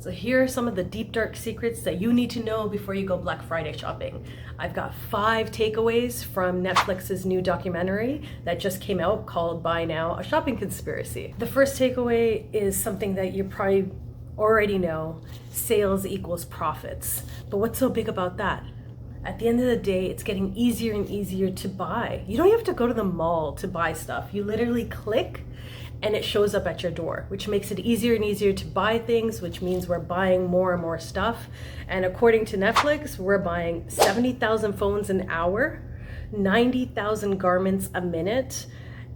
So here are some of the deep, dark secrets that you need to know before you go Black Friday shopping. I've got 5 takeaways from Netflix's new documentary that just came out called Buy Now, A Shopping Conspiracy. The first takeaway is something that you probably already know: sales equals profits. But what's so big about that? At the end of the day, it's getting easier and easier to buy. You don't have to go to the mall to buy stuff. You literally click and it shows up at your door, which makes it easier and easier to buy things, which means we're buying more and more stuff. And according to Netflix, we're buying 70,000 phones an hour, 90,000 garments a minute,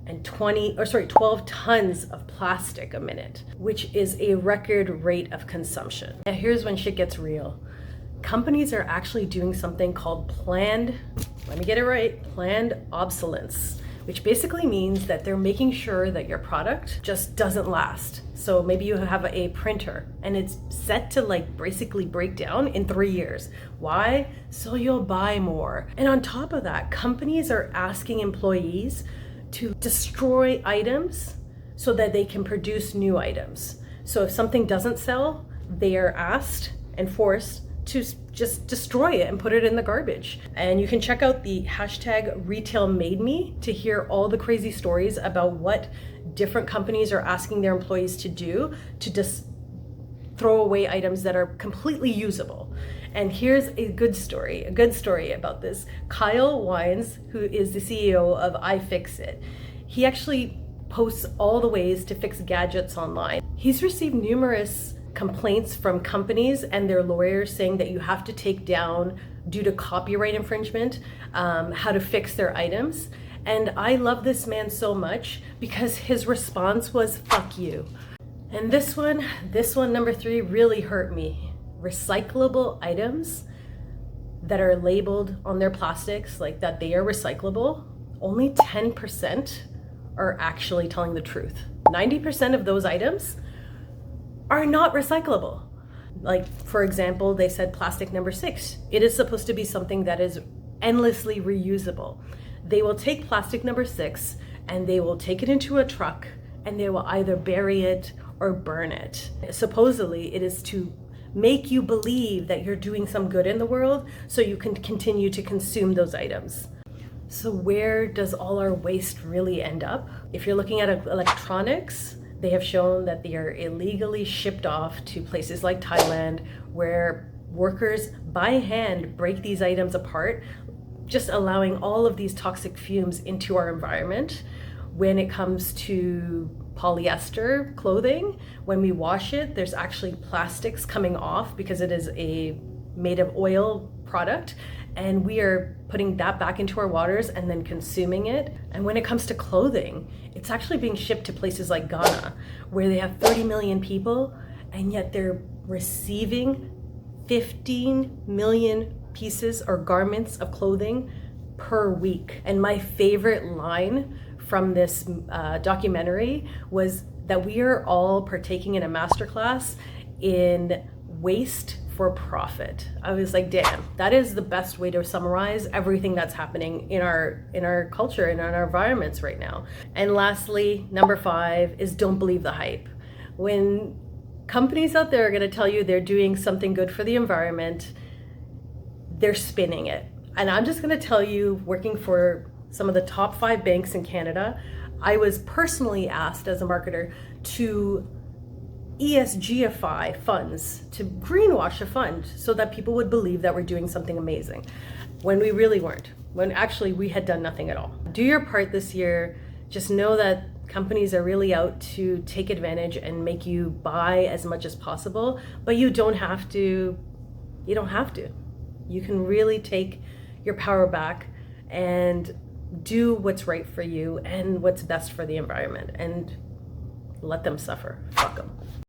and 12 tons of plastic a minute, which is a record rate of consumption. Now here's when shit gets real. Companies are actually doing something called planned obsolescence, which basically means that they're making sure that your product just doesn't last. So maybe you have a printer and it's set to basically break down in 3 years. Why? So you'll buy more. And on top of that, companies are asking employees to destroy items so that they can produce new items. So if something doesn't sell, they are asked and forced to just destroy it and put it in the garbage. And you can check out the #RetailMadeMe to hear all the crazy stories about what different companies are asking their employees to do to just throw away items that are completely usable. And here's a good story about this. Kyle Wines, who is the CEO of iFixit, he actually posts all the ways to fix gadgets online. He's received numerous complaints from companies and their lawyers saying that you have to take down, due to copyright infringement, how to fix their items. And I love this man so much because his response was, "Fuck you." And this one, number 3, really hurt me. Recyclable items that are labeled on their plastics like that they are recyclable, only 10% are actually telling the truth. 90% of those items are not recyclable. Like, for example, they said plastic number 6. It is supposed to be something that is endlessly reusable. They will take plastic number 6 and they will take it into a truck and they will either bury it or burn it. Supposedly, it is to make you believe that you're doing some good in the world so you can continue to consume those items. So where does all our waste really end up? If you're looking at electronics, they have shown that they are illegally shipped off to places like Thailand, where workers by hand break these items apart, just allowing all of these toxic fumes into our environment. When it comes to polyester clothing, when we wash it, there's actually plastics coming off because it is made of oil product, and we are putting that back into our waters and then consuming it. And when it comes to clothing, it's actually being shipped to places like Ghana, where they have 30 million people, and yet they're receiving 15 million pieces or garments of clothing per week. And my favorite line from this documentary was that we are all partaking in a masterclass in waste for profit. I was like, damn, that is the best way to summarize everything that's happening in our culture and in our environments right now. And lastly, number 5 is don't believe the hype. When companies out there are going to tell you they're doing something good for the environment, they're spinning it. And I'm just going to tell you, working for some of the top 5 banks in Canada, I was personally asked as a marketer to ESGify funds, to greenwash a fund so that people would believe that we're doing something amazing when we really weren't, when actually we had done nothing at all. Do your part this year. Just know that companies are really out to take advantage and make you buy as much as possible, but you don't have to. You can really take your power back and do what's right for you and what's best for the environment, and let them suffer. Fuck them.